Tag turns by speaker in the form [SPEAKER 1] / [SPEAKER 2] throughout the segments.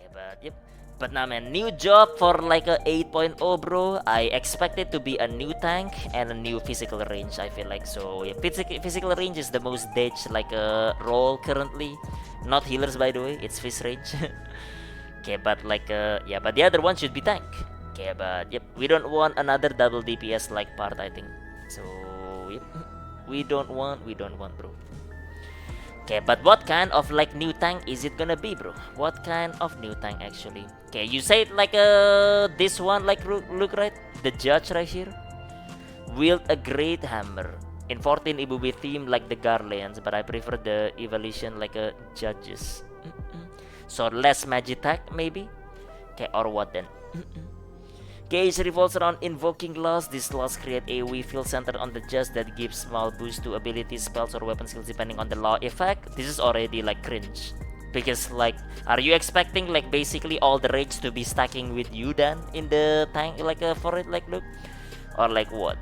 [SPEAKER 1] Okay, but yep. But now, man, new job for like a 8.0, bro. I expect it to be a new tank and a new physical range. I feel like so. Yeah, physical range is the most ditched like a role currently. Not healers, by the way. It's fizz range. Okay, but like yeah, but the other one should be tank. Okay, but yep, we don't want another double DPS like part. I think so. Yep, we don't want, bro. Okay, but what kind of like new tank is it gonna be, bro? What kind of new tank actually? Okay, you say it like this one like look right, the judge right here. Wield a great hammer. In 14 it will be themed like the Garlands, but I prefer the evolution like a judges. So less magitech maybe? Okay, or what then? Cage revolves around invoking laws. These laws create a AoE field centered on the judge that gives small boost to abilities, spells, or weapon skills depending on the law effect. This is already like cringe. Because like, are you expecting like basically all the raids to be stacking with you then in the tank like for it like look? Or like what?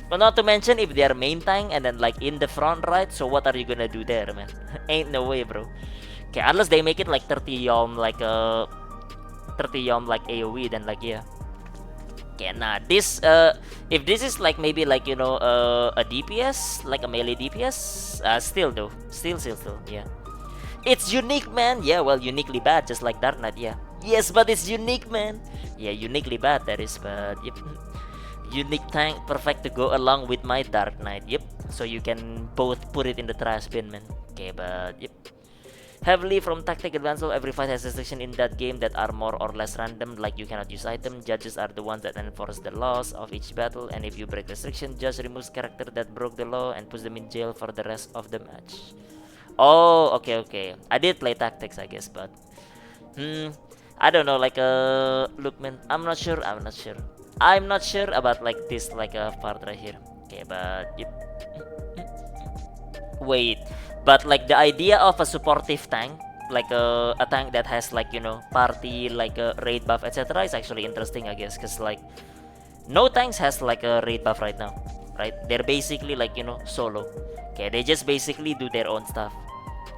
[SPEAKER 1] But not to mention if they are main tank and then like in the front right, so what are you gonna do there, man? Ain't no way, bro. Okay, unless they make it like 30 yom like 30 yom like AoE, then like yeah. Okay, nah, this if this is like maybe like a DPS like a melee DPS, still though, still, yeah. It's unique, man. Yeah, well, uniquely bad, just like Dark Knight. Yeah, yes, but it's unique, man. Yeah, uniquely bad that is, but yep. Unique tank, perfect to go along with my Dark Knight. Yep. So you can both put it in the trash bin, man. Okay, but yep. Heavily from tactic advanced, every fight has restriction in that game that are more or less random, like you cannot use item. Judges are the ones that enforce the laws of each battle, and if you break restriction, judge removes character that broke the law and puts them in jail for the rest of the match. Oh, okay. I did play tactics, I guess, but I don't know. Like look, man, I'm not sure. I'm not sure about like this like a part right here. Okay, but yep. Wait, but like the idea of a supportive tank, like a tank that has like party like a raid buff etc. is actually interesting, I guess, cause like no tanks has like a raid buff right now, right? They're basically like solo. Okay, they just basically do their own stuff.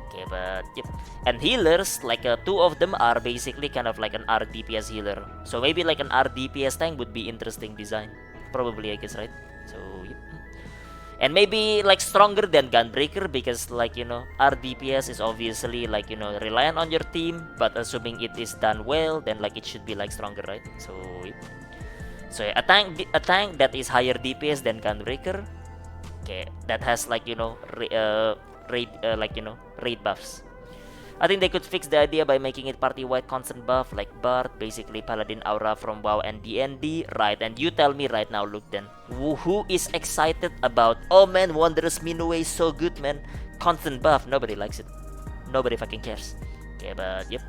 [SPEAKER 1] Okay, but yep. And healers, like two of them are basically kind of like an RDPS healer. So maybe like an RDPS tank would be interesting design. Probably, I guess, right? So yep. And maybe like stronger than Gunbreaker because like RDPS is obviously like reliant on your team, but assuming it is done well, then like it should be like stronger, right? So yep. So yeah, a tank that is higher DPS than Gunbreaker, okay, that has like raid raid buffs. I think they could fix the idea by making it party-wide constant buff like Bard, basically Paladin Aura from WoW and D&D, right? And you tell me right now, Luke, then, who is excited about, oh man, Wondrous Minue is so good, man, constant buff? Nobody likes it. Nobody fucking cares. Okay, but yep.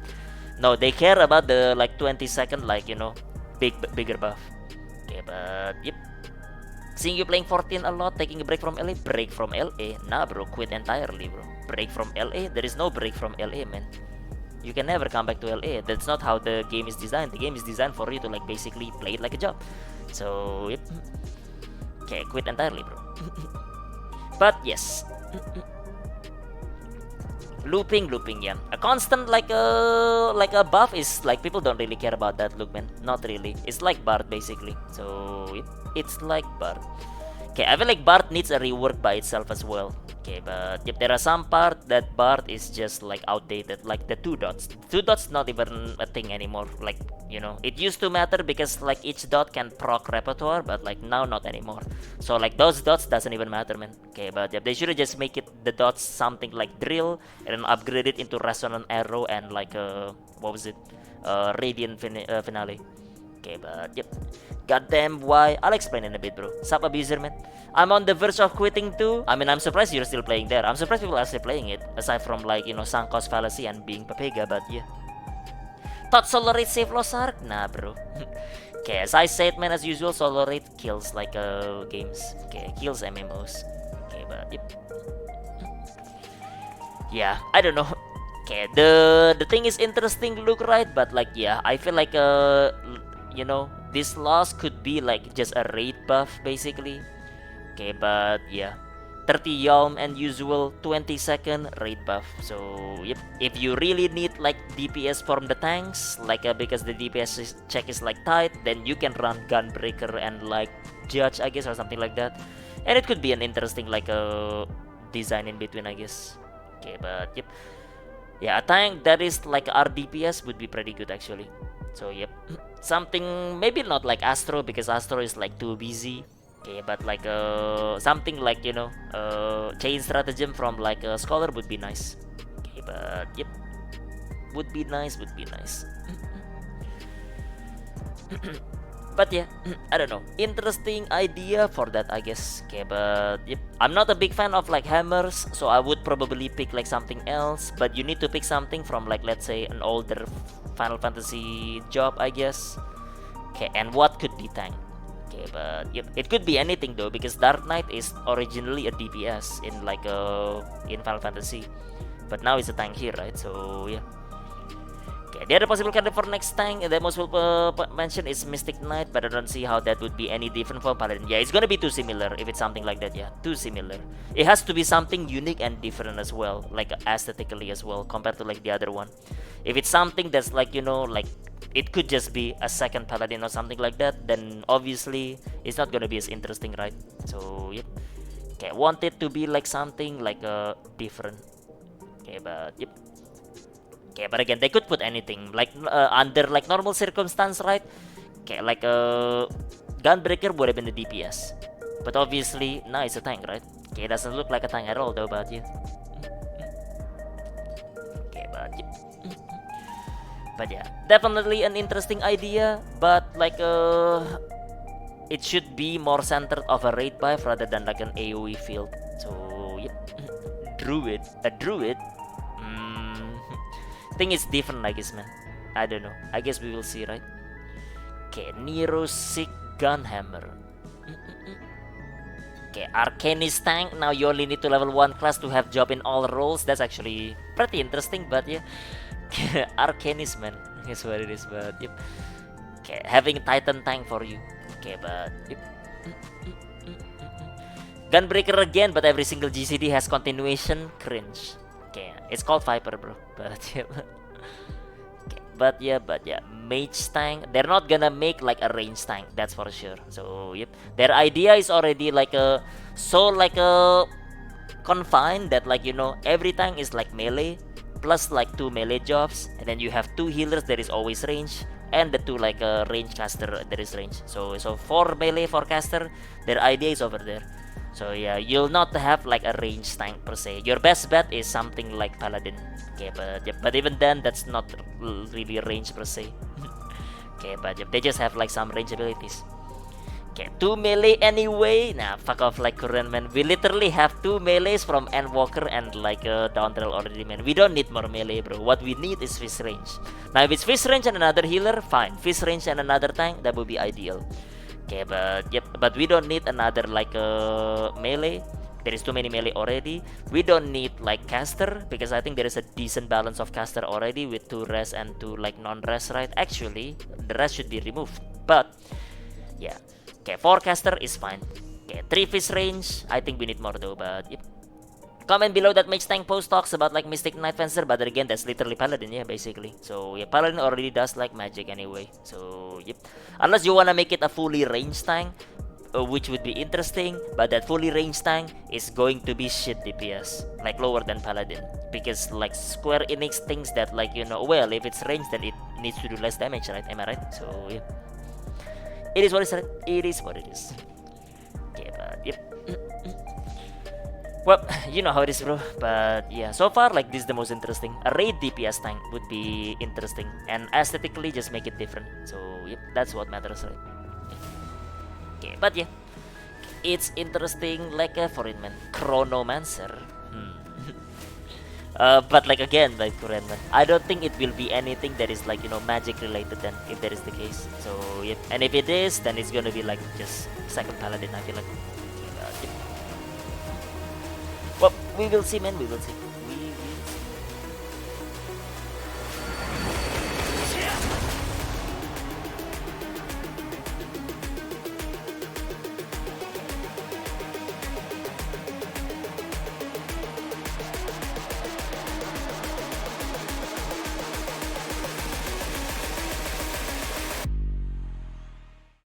[SPEAKER 1] No, they care about the like 20-second like bigger buff. Okay, but yep. Seeing you playing 14 a lot, taking a break from LA, break from LA. Nah, bro, quit entirely, bro. Break from LA? There is no break from LA, man. You can never come back to LA. That's not how the game is designed. The game is designed for you to like basically play it like a job. So, yep. Okay, quit entirely, bro. But yes. Looping, yeah. A constant like a buff is like people don't really care about that look, man. Not really. It's like Bard basically. So it's like Bard. Okay, I feel like Bard needs a rework by itself as well. Okay, but if there are some part that Bard is just like outdated, like the two dots. Two dots not even a thing anymore. Like it used to matter because like each dot can proc repertoire, but like now not anymore. So like those dots doesn't even matter, man. Okay, but yeah, they should just make it the dots something like drill and then upgrade it into resonant arrow and like what was it? Radiant finale. Okay, but yep. Goddamn, why? I'll explain in a bit, bro. Sup, abuser, man. I'm on the verge of quitting too. I mean, I'm surprised you're still playing there. I'm surprised people are still playing it, aside from like sunk cost fallacy and being Papega, but yeah. Thought Solarate save loss arc? Nah, bro. Okay, as I said, man, as usual, Solarate kills like games. Okay, kills MMOs. Okay, but yep. Yeah, I don't know. Okay, the thing is interesting, look right, but like yeah, I feel like this loss could be like just a raid buff basically. Okay, but yeah, 30 Yalm and usual 20-second raid buff. So yep, if you really need like DPS from the tanks, like because the check is like tight, then you can run Gunbreaker and like Judge, I guess, or something like that, and it could be an interesting like design in between, I guess. Okay, but yep, yeah, a tank that is like our DPS would be pretty good actually. So yep, something maybe not like Astro because Astro is like too busy. Okay, but like something like chain stratagem from like a scholar would be nice. Okay, but yep, would be nice. But yeah, I don't know. Interesting idea for that, I guess. Okay, but yep, I'm not a big fan of like hammers, so I would probably pick like something else. But you need to pick something from like, let's say, an older Final Fantasy job, I guess. Okay, and what could be tank? Okay, but yep, it could be anything though because Dark Knight is originally a DPS in like in Final Fantasy, but now it's a tank here, right? So yeah. Okay, the other possible candidate for next tank that most people mention is Mystic Knight, but I don't see how that would be any different from Paladin. Yeah, it's gonna be too similar if it's something like that. Yeah, too similar. It has to be something unique and different as well, like aesthetically as well, compared to like the other one. If it's something that's like like it could just be a second Paladin or something like that, then obviously it's not gonna be as interesting, right? So yep. Okay, want it to be like something like different. Okay, but yep. Okay, but again, they could put anything like under like normal circumstance, right? Okay, like Gunbreaker would have been the DPS, but obviously now it's a tank, right? Okay, it doesn't look like a tank at all, though. But yeah. Okay, but yeah. But yeah, definitely an interesting idea, but like it should be more centered of a raid buff rather than like an AoE field. So yep, druid, a druid. Think it's different, I guess, man. I don't know. I guess we will see, right? Okay, Nero Sick Gunhammer. Okay, Arcanist tank. Now you only need to level 1 class to have job in all roles. That's actually pretty interesting, but yeah. Arcanist, man. That's what it is, but yep. Okay, having Titan tank for you. Okay, but yep. Gunbreaker again, but every single GCD has continuation. Cringe. Okay, it's called Viper, bro. But yeah. Okay, but yeah, Mage tank. They're not gonna make like a range tank, that's for sure. So yep, their idea is already like a confined that like every tank is like melee plus like 2 melee jobs, and then you have 2 healers. There is always range, and the 2 like range caster. There is range. So 4 melee, 4 caster. Their idea is over there. So yeah, you'll not have like a range tank per se. Your best bet is something like Paladin. Okay, but even then, that's not really range per se. Okay, but they just have like some range abilities. Okay, 2 melee anyway. Nah, fuck off like current, man. We literally have 2 melees from Endwalker and like Dawntrail already, man. We don't need more melee, bro. What we need is Fist range. Now if it's Fist range and another healer, fine. Fist range and another tank, that would be ideal. Okay, but yep, but we don't need another like melee. There is too many melee already. We don't need like caster because I think there is a decent balance of caster already with 2 res and 2 like non-res, right? Actually, the rest should be removed. But yeah, okay, 4 caster is fine. Okay, 3 Fist range. I think we need more though, but yep. Comment below that Mage tank post talks about like Mystic Knight Fencer, but then again, that's literally Paladin, yeah, basically. So yeah, Paladin already does like magic anyway. So yep, unless you wanna make it a fully ranged tank, which would be interesting, but that fully ranged tank is going to be shit DPS, like lower than Paladin, because like Square Enix thinks that like well, if it's ranged, then it needs to do less damage, right? Am I right? So yeah, it is what it is. It is what it is. Okay, but yep. Well, you know how it is, bro. But yeah, so far, like, this is the most interesting. A raid DPS tank would be interesting, and aesthetically, just make it different. So, yep, that's what matters, right? Okay, but yeah, it's interesting, like a foreign man, Chronomancer. But like again, like Korean man, I don't think it will be anything that is like magic related. Then, if that is the case, so yep, and if it is, then it's gonna be like just second paladin. I feel like. Well, we will see, man. We will see.